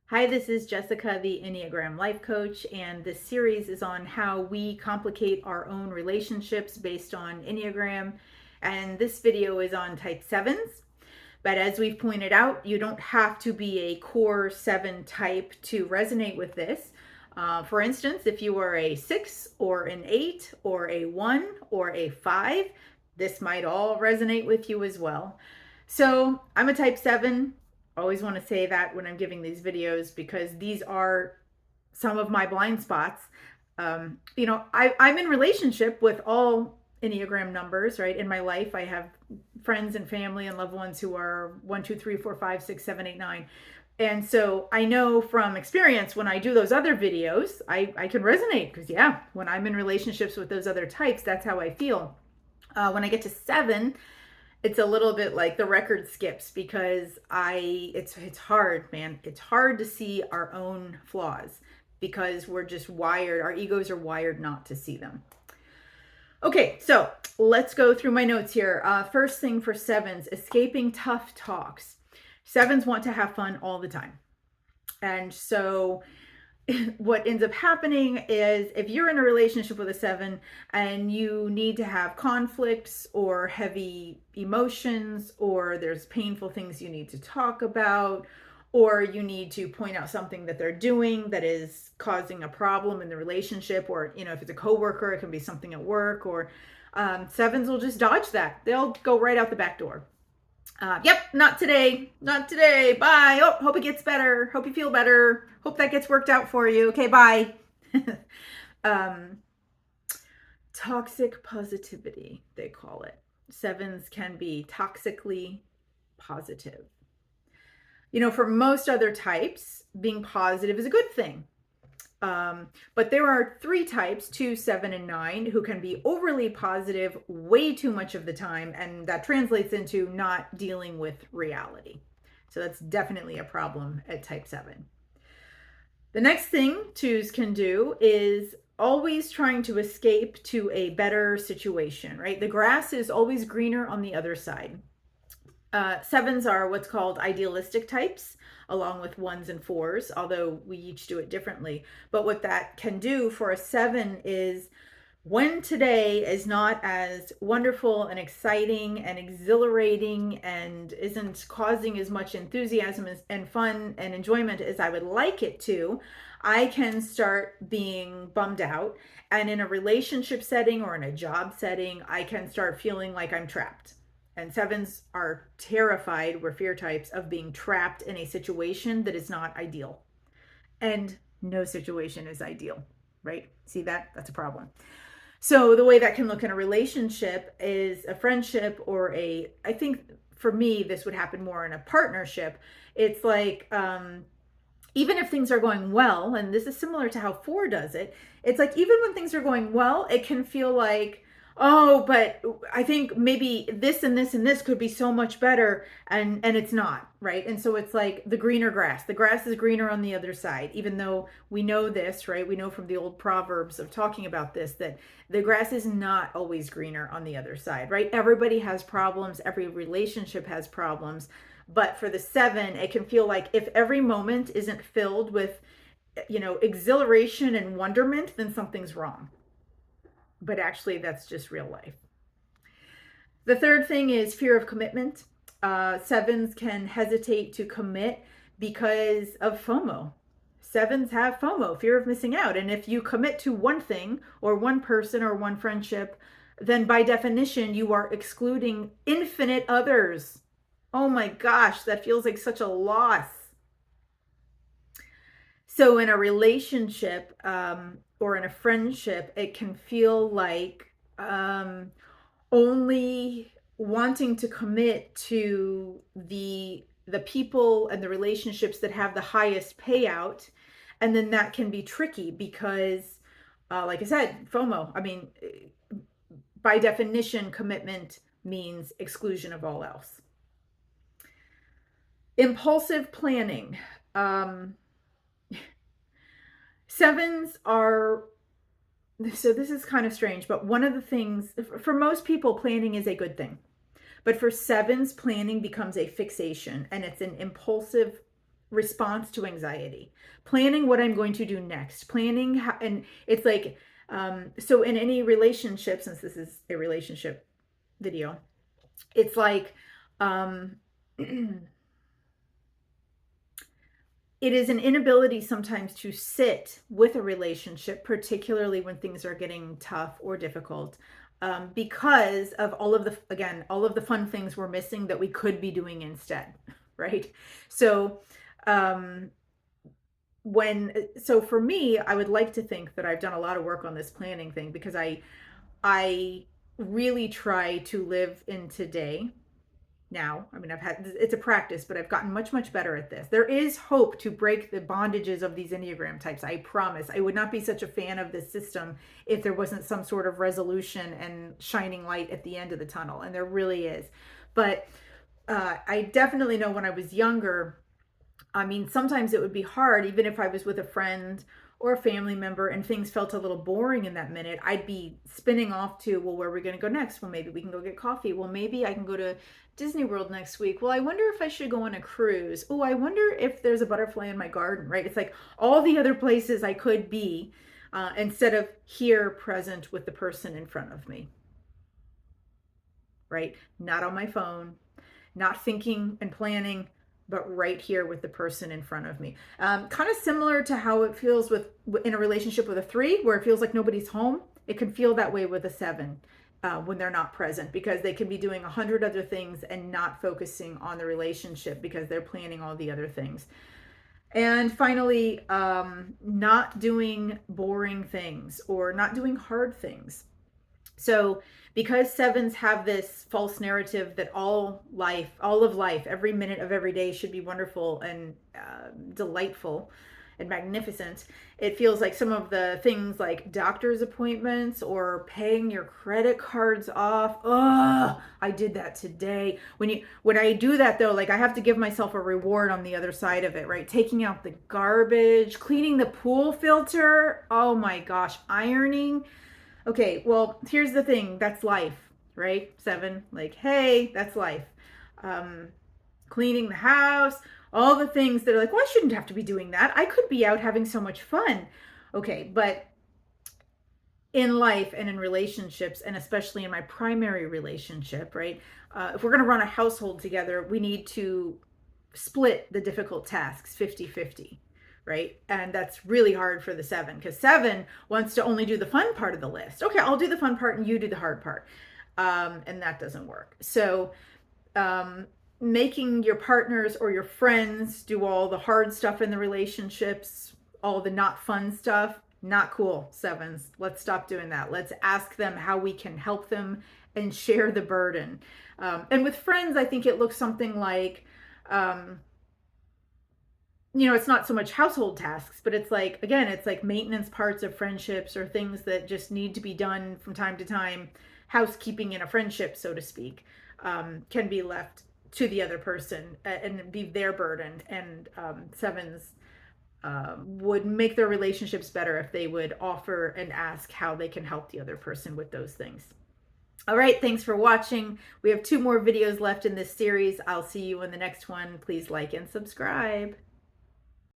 Hi, this is Jessica, the Enneagram life coach, and this series is on how we complicate our own relationships based on Enneagram. And this video is on type 7s. But as we've pointed out, you don't have to be a core 7 type to resonate with this. For instance, if you are a 6 or an 8 or a 1 or a 5, this might all resonate with you as well. So I'm a type 7. Always want to say that when I'm giving these videos because these are some of my blind spots. I'm in relationship with all Enneagram numbers, right? In my life, I have friends and family and loved ones who are 1, 2, 3, 4, 5, 6, 7, 8, 9. And so I know from experience when I do those other videos, I can resonate because, yeah, when I'm in relationships with those other types, that's how I feel. When I get to 7, it's a little bit like the record skips because it's hard, man. It's hard to see our own flaws because we're just wired, our egos are wired not to see them. Okay, so let's go through my notes here. First thing for 7s, escaping tough talks. 7s want to have fun all the time. And so what ends up happening is if you're in a relationship with a 7 and you need to have conflicts or heavy emotions, or there's painful things you need to talk about, or you need to point out something that they're doing that is causing a problem in the relationship, or if it's a coworker, it can be something at work, or 7s will just dodge that. They'll go right out the back door. Yep, not today. Not today. Bye. Oh, hope it gets better. Hope you feel better. Hope that gets worked out for you. Okay, bye. um, Toxic positivity, they call it. 7s can be toxically positive. For most other types, being positive is a good thing. But there are 3 types, 2, 7, and 9, who can be overly positive way too much of the time, and that translates into not dealing with reality. So that's definitely a problem at type 7. The next thing 2s can do is always trying to escape to a better situation, right? The grass is always greener on the other side. 7s are what's called idealistic types, along with 1s and 4s, although we each do it differently. But what that can do for a 7 is when today is not as wonderful and exciting and exhilarating and isn't causing as much enthusiasm and fun and enjoyment as I would like it to, I can start being bummed out. And in a relationship setting or in a job setting, I can start feeling like I'm trapped. And 7s are terrified, we're fear types, of being trapped in a situation that is not ideal. And no situation is ideal, right? See that? That's a problem. So the way that can look in a relationship is a friendship or I think for me, this would happen more in a partnership. It's like, even if things are going well, and this is similar to how 4 does it, it's like even when things are going well, it can feel like, oh, but I think maybe this and this and this could be so much better, and it's not, right? And so it's like the greener grass. The grass is greener on the other side, even though we know this, right? We know from the old proverbs of talking about this that the grass is not always greener on the other side, right? Everybody has problems, every relationship has problems. But for the 7, it can feel like if every moment isn't filled with, exhilaration and wonderment, then something's wrong. But actually, that's just real life. The third thing is fear of commitment. 7s can hesitate to commit because of FOMO. 7s have FOMO, fear of missing out. And if you commit to one thing or one person or one friendship, then by definition, you are excluding infinite others. Oh my gosh, that feels like such a loss. So in a relationship or in a friendship, it can feel like only wanting to commit to the people and the relationships that have the highest payout, and then that can be tricky because, like I said, FOMO. I mean, by definition, commitment means exclusion of all else. Impulsive planning. 7s are, so this is kind of strange, but one of the things, for most people, planning is a good thing. But for 7s, planning becomes a fixation, and it's an impulsive response to anxiety, planning what I'm going to do next, planning how, and it's like, so in any relationship, since this is a relationship video, it's like, it is an inability sometimes to sit with a relationship, particularly when things are getting tough or difficult, because of all of the, again, all of the fun things we're missing that we could be doing instead, right? So, um, so for me, I would like to think that I've done a lot of work on this planning thing, because I really try to live in today now. I mean, it's a practice, but I've gotten much, much better at this. There is hope to break the bondages of these Enneagram types. I promise. I would not be such a fan of this system if there wasn't some sort of resolution and shining light at the end of the tunnel. And there really is. But I definitely know when I was younger, I mean, sometimes it would be hard, even if I was with a friend or a family member and things felt a little boring in that minute. I'd be spinning off to, well, where are we going to go next? Well, maybe we can go get coffee. Well, maybe I can go to Disney World next week. Well, I wonder if I should go on a cruise. Oh, I wonder if there's a butterfly in my garden, right? It's like all the other places I could be, instead of here present with the person in front of me, right? Not on my phone, not thinking and planning, but right here with the person in front of me. Kind of similar to how it feels in a relationship with a 3, where it feels like nobody's home. It can feel that way with a 7 when they're not present, because they can be doing 100 other things and not focusing on the relationship because they're planning all the other things. And finally, not doing boring things or not doing hard things. So because 7s have this false narrative that all of life, every minute of every day should be wonderful and delightful and magnificent, it feels like some of the things like doctor's appointments or paying your credit cards off. Oh, I did that today. When I do that though, like I have to give myself a reward on the other side of it, right? Taking out the garbage, cleaning the pool filter. Oh my gosh, ironing. Okay, well, here's the thing. That's life, right? 7, like, hey, that's life. Um, Cleaning the house, all the things that are like, well, I shouldn't have to be doing that. I could be out having so much fun. Okay, but in life and in relationships, and especially in my primary relationship, right? If we're going to run a household together, we need to split the difficult tasks 50-50, right? And that's really hard for the 7, because 7 wants to only do the fun part of the list. Okay, I'll do the fun part and you do the hard part. And that doesn't work. So making your partners or your friends do all the hard stuff in the relationships, all the not fun stuff, not cool, 7s. Let's stop doing that. Let's ask them how we can help them and share the burden. And with friends, I think it looks something like, it's not so much household tasks, but it's like, again, it's like maintenance parts of friendships or things that just need to be done from time to time. Housekeeping in a friendship, so to speak, can be left to the other person and be their burden. And 7s would make their relationships better if they would offer and ask how they can help the other person with those things. All right, thanks for watching. We have 2 more videos left in this series. I'll see you in the next one. Please like and subscribe.